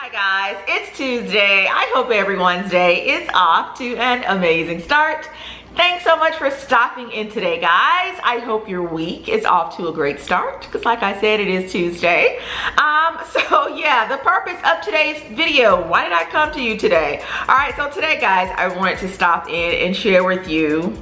Hi guys, it's Tuesday. I hope everyone's day is off to an amazing start. Thanks so much for stopping in today, guys. I hope your week is off to a great start because like I said, it is Tuesday. So yeah, the purpose of today's video, why did I come to you today? All right, so today, guys, I wanted to stop in and share with you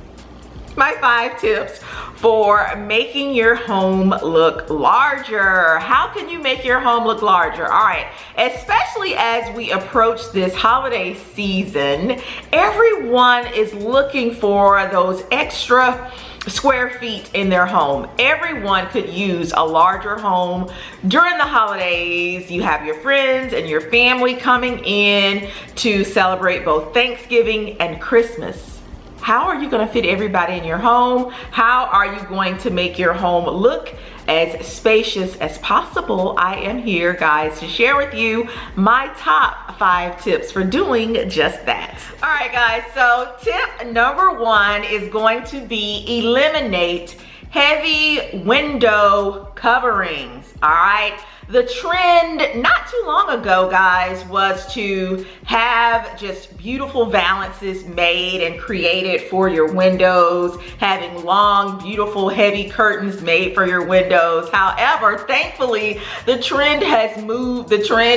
my 5 tips for making your home look larger. How can you make your home look larger? All right, especially as we approach this holiday season, everyone is looking for those extra square feet in their home. Everyone could use a larger home during the holidays. You have your friends and your family coming in to celebrate both Thanksgiving and Christmas. How are you going to fit everybody in your home? How are you going to make your home look as spacious as possible? I am here, guys, to share with you my top 5 tips for doing just that. All right, guys, so tip number 1 is going to be eliminate heavy window coverings. All right. The trend not too long ago, guys, was to have just beautiful valances made and created for your windows, having long, beautiful, heavy curtains made for your windows. However, thankfully, the trend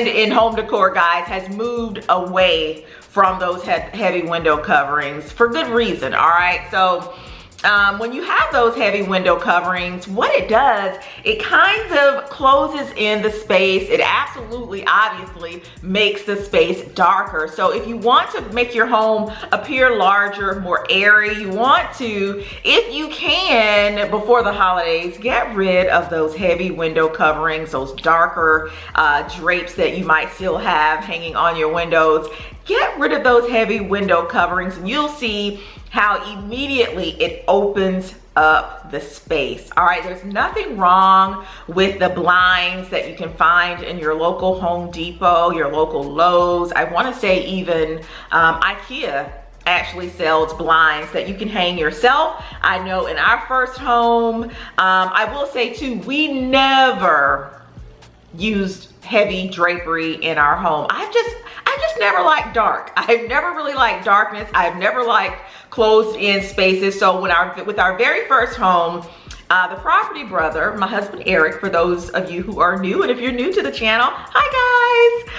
in home decor, guys, has moved away from those heavy window coverings for good reason, all right? So when you have those heavy window coverings, what it does, it kind of closes in the space. It absolutely, obviously, makes the space darker. So if you want to make your home appear larger, more airy, you want to, if you can, before the holidays, get rid of those heavy window coverings, those darker drapes that you might still have hanging on your windows. Get rid of those heavy window coverings and you'll see how immediately it opens up the space. All right, there's nothing wrong with the blinds that you can find in your local Home Depot, your local Lowe's. I want to say even IKEA actually sells blinds that you can hang yourself. I know in our first home, I will say too, we never used heavy drapery in our home. I just never liked dark. I've never really liked darkness. I've never liked closed in spaces. So with our very first home, the property brother, my husband Eric, for those of you who are new, and if you're new to the channel, hi guys.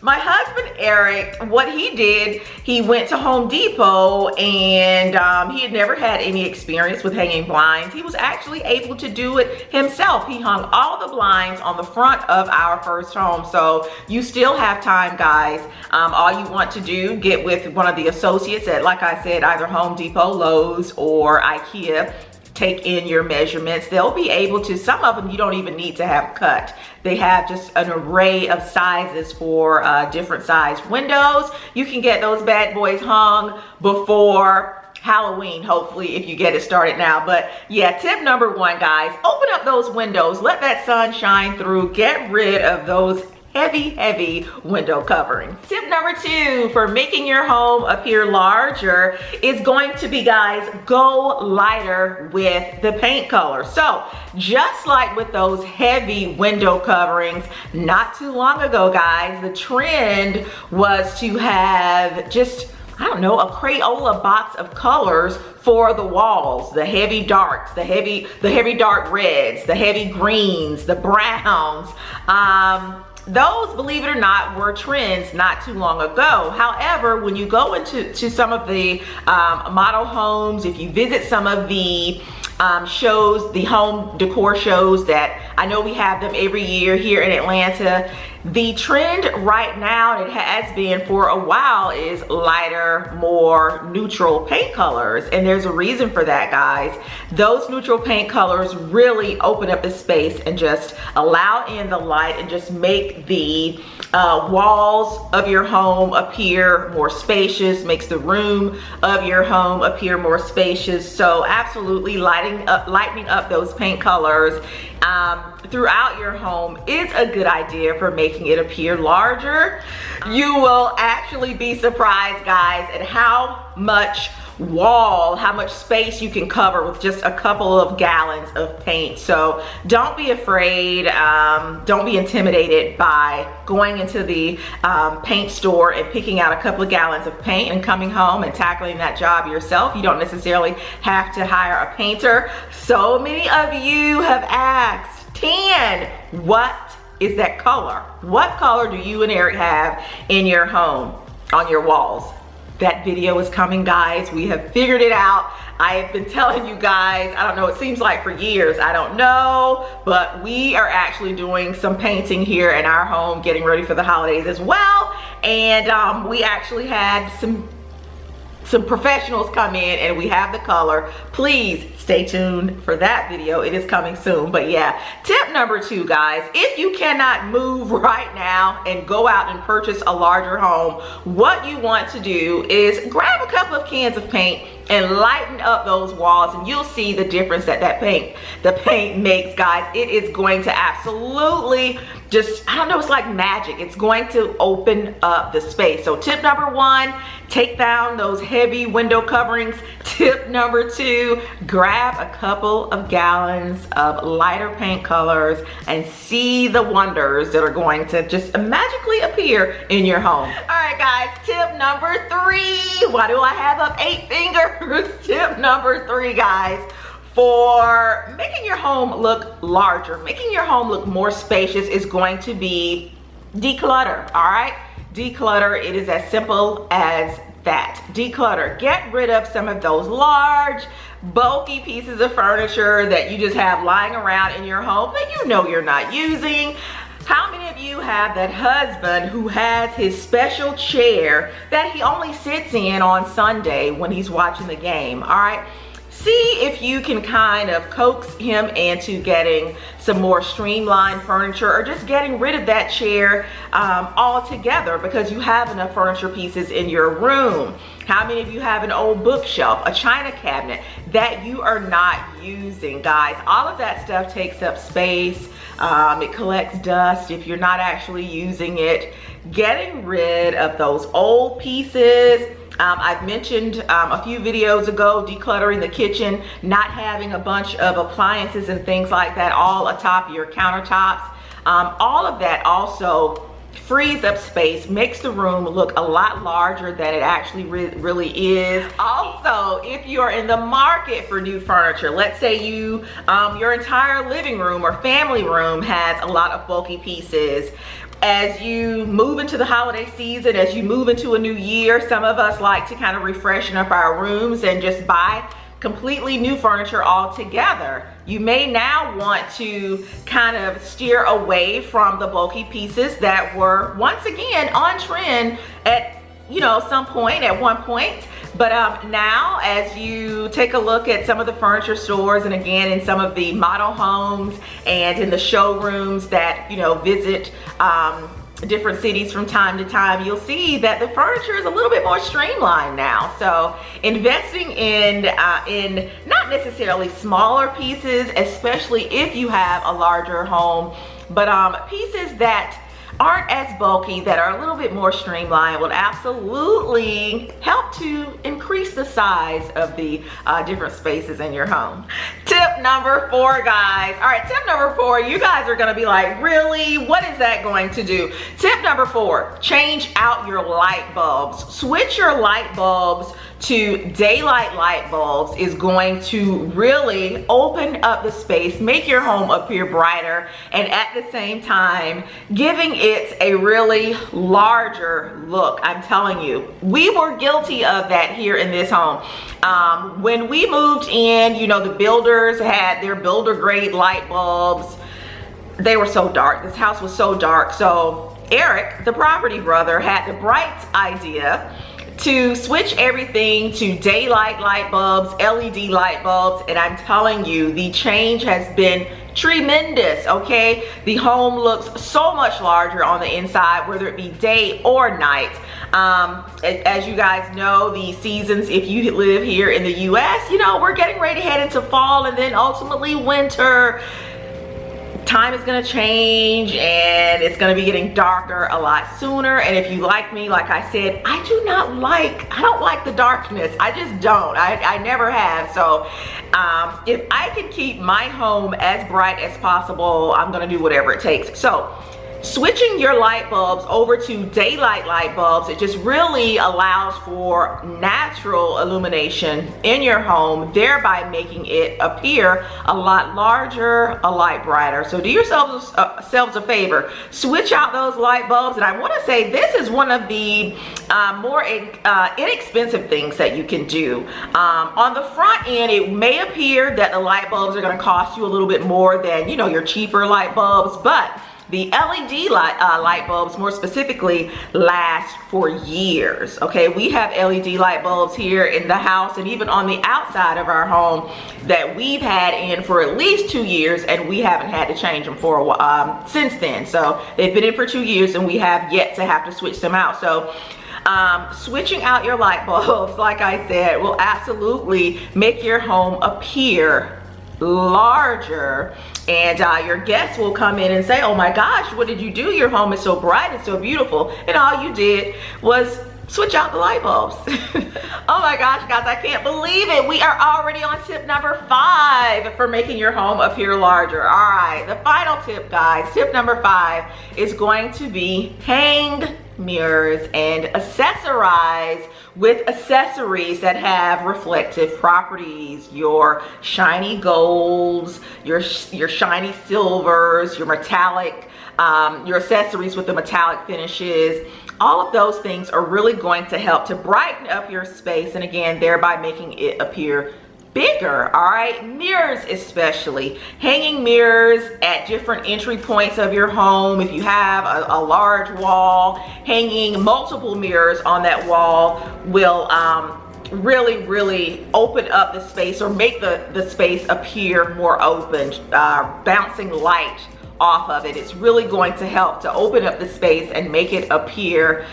My husband Eric, what he did, he went to Home Depot and he had never had any experience with hanging blinds. He was actually able to do it himself. He hung all the blinds on the front of our first home. So you still have time, guys. All you want to do, get with one of the associates at, like I said, either Home Depot, Lowe's, or IKEA. Take in your measurements. They'll be able to, some of them you don't even need to have cut. They have just an array of sizes for different size windows. You can get those bad boys hung before Halloween, hopefully, if you get it started now. But yeah, tip number 1, guys, open up those windows, let that sun shine through, get rid of those heavy window coverings. Tip number 2 for making your home appear larger is going to be, guys, go lighter with the paint color. So just like with those heavy window coverings, not too long ago, guys, the trend was to have just, I don't know, a Crayola box of colors for the walls, the heavy darks, the heavy dark reds, the heavy greens, the browns. Those, believe it or not, were trends not too long ago. However, when you go into some of the model homes, if you visit some of the shows, the home decor shows that I know we have them every year here in Atlanta, the trend right now, and it has been for a while, is lighter, more neutral paint colors. And there's a reason for that, guys. Those neutral paint colors really open up the space and just allow in the light and just make the walls of your home appear more spacious, makes the room of your home appear more spacious. So absolutely lightening up those paint colors. throughout your home is a good idea for making it appear larger. You will actually be surprised, guys, at how much space you can cover with just a couple of gallons of paint. So don't be afraid, don't be intimidated by going into the paint store and picking out a couple of gallons of paint and coming home and tackling that job yourself. You don't necessarily have to hire a painter. So many of you have asked, Tan, what is that color? What color do you and Eric have in your home on your walls? That video is coming, guys. We have figured it out. I have been telling you guys, I don't know, it seems like for years, I don't know, but we are actually doing some painting here in our home, getting ready for the holidays as well. And we actually had some professionals come in and we have the color. Please stay tuned for that video. It is coming soon. But yeah, tip number 2, guys, if you cannot move right now and go out and purchase a larger home, what you want to do is grab a couple of cans of paint and lighten up those walls, and you'll see the difference that the paint makes, guys. It is going to absolutely just, I don't know, it's like magic. It's going to open up the space. So tip number 1, take down those heavy window coverings. Tip number 2, grab a couple of gallons of lighter paint colors and see the wonders that are going to just magically appear in your home. All right, guys, tip number 3. Why do I have up 8 fingers? Tip number 3, guys, for making your home look larger, making your home look more spacious, is going to be declutter. All right, declutter. It is as simple as that. Declutter. Get rid of some of those large, bulky pieces of furniture that you just have lying around in your home that you know you're not using. How many of you have that husband who has his special chair that he only sits in on Sunday when he's watching the game? All right. See if you can kind of coax him into getting some more streamlined furniture, or just getting rid of that chair altogether, because you have enough furniture pieces in your room. How many of you have an old bookshelf, a china cabinet that you are not using, guys? All of that stuff takes up space. It collects dust if you're not actually using it. Getting rid of those old pieces. I've mentioned a few videos ago, decluttering the kitchen, not having a bunch of appliances and things like that all atop your countertops. All of that also frees up space, makes the room look a lot larger than it actually really is. Also, if you're in the market for new furniture, let's say you your entire living room or family room has a lot of bulky pieces. As you move into the holiday season, as you move into a new year, some of us like to kind of refreshen up our rooms and just buy completely new furniture altogether. You may now want to kind of steer away from the bulky pieces that were once again on trend at one point. But now, as you take a look at some of the furniture stores, and again in some of the model homes and in the showrooms that visit different cities from time to time, you'll see that the furniture is a little bit more streamlined now. So investing in not necessarily smaller pieces, especially if you have a larger home, but pieces that aren't as bulky, that are a little bit more streamlined, will absolutely help to increase the size of the different spaces in your home. Tip number 4, guys. All right, tip number 4, you guys are gonna be like, really? What is that going to do? Tip number 4, change out your light bulbs. Switch your light bulbs to daylight light bulbs is going to really open up the space, make your home appear brighter, and at the same time giving it a really larger look. I'm telling you, we were guilty of that here in this home. When we moved in, the builders had their builder grade light bulbs. They were so dark. This house was so dark. So Eric, the property brother, had the bright idea to switch everything to daylight light bulbs, LED light bulbs, and I'm telling you, the change has been tremendous. Okay, the home looks so much larger on the inside, whether it be day or night. As you guys know, the seasons, if you live here in the US, we're getting ready to head into fall and then ultimately winter. time is gonna change and it's gonna be getting darker a lot sooner. And if you like me, like I said, I don't like the darkness. I just don't. I never have. So if I can keep my home as bright as possible, I'm gonna do whatever it takes. So switching your light bulbs over to daylight light bulbs, it just really allows for natural illumination in your home, thereby making it appear a lot larger, a lot brighter. So do yourselves a favor, switch out those light bulbs. And I want to say this is one of the more inexpensive things that you can do. On the front end, it may appear that the light bulbs are going to cost you a little bit more than, you know, your cheaper light bulbs, but the LED light bulbs, more specifically, last for years. Okay, we have LED light bulbs here in the house and even on the outside of our home that we've had in for at least 2 years, and we haven't had to change them for a while since then. So they've been in for 2 years and we have yet to have to switch them out. So switching out your light bulbs, like I said, will absolutely make your home appear larger, and your guests will come in and say, oh my gosh, what did you do? Your home is so bright and so beautiful, and all you did was switch out the light bulbs. Oh my gosh, guys, I can't believe it. We are already on tip number 5 for making your home appear larger. All right, the final tip, guys, tip number 5 is going to be hang mirrors and accessorize with accessories that have reflective properties. Your shiny golds, your shiny silvers, your metallic, your accessories with the metallic finishes. All of those things are really going to help to brighten up your space, and again, thereby making it appear bigger. All right, mirrors especially, hanging mirrors at different entry points of your home. If you have a large wall, hanging multiple mirrors on that wall will really open up the space, or make the space appear more open, bouncing light off of it. It's really going to help to open up the space and make it appear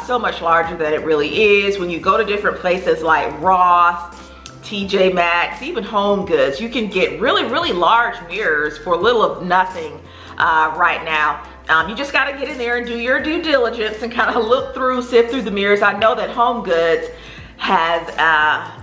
so much larger than it really is. When you go to different places like Ross, TJ Maxx, even Home Goods, you can get really large mirrors for little of nothing right now. You just got to get in there and do your due diligence and kind of look through, sift through the mirrors. I know that Home Goods has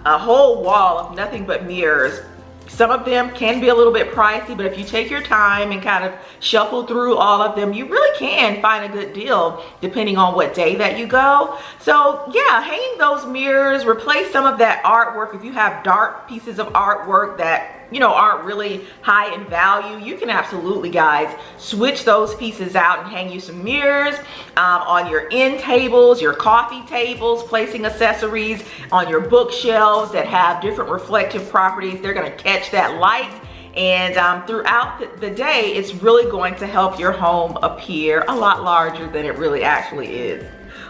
a whole wall of nothing but mirrors. Some of them can be a little bit pricey, but if you take your time and kind of shuffle through all of them, you really can find a good deal depending on what day that you go. So yeah, hanging those mirrors, replace some of that artwork. If you have dark pieces of artwork that, you know, aren't really high in value, you can absolutely, guys, switch those pieces out and hang you some mirrors on your end tables, your coffee tables, placing accessories on your bookshelves that have different reflective properties. They're going to catch that light, and throughout the day, it's really going to help your home appear a lot larger than it really actually is.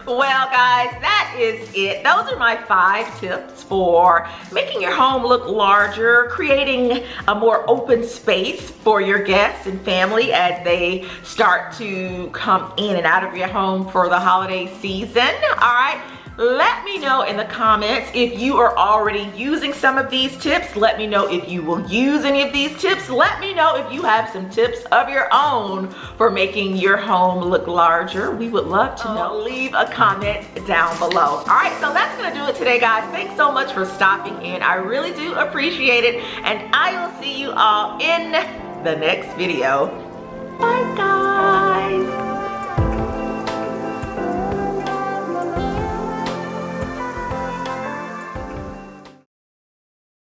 Well, guys, that is it. Those are my 5 tips for making your home look larger, creating a more open space for your guests and family as they start to come in and out of your home for the holiday season. All right. Let me know in the comments if you are already using some of these tips. Let me know if you will use any of these tips. Let me know if you have some tips of your own for making your home look larger. We would love to know. Leave a comment down below. All right, so that's gonna do it today, guys. Thanks so much for stopping in. I really do appreciate it, and I will see you all in the next video.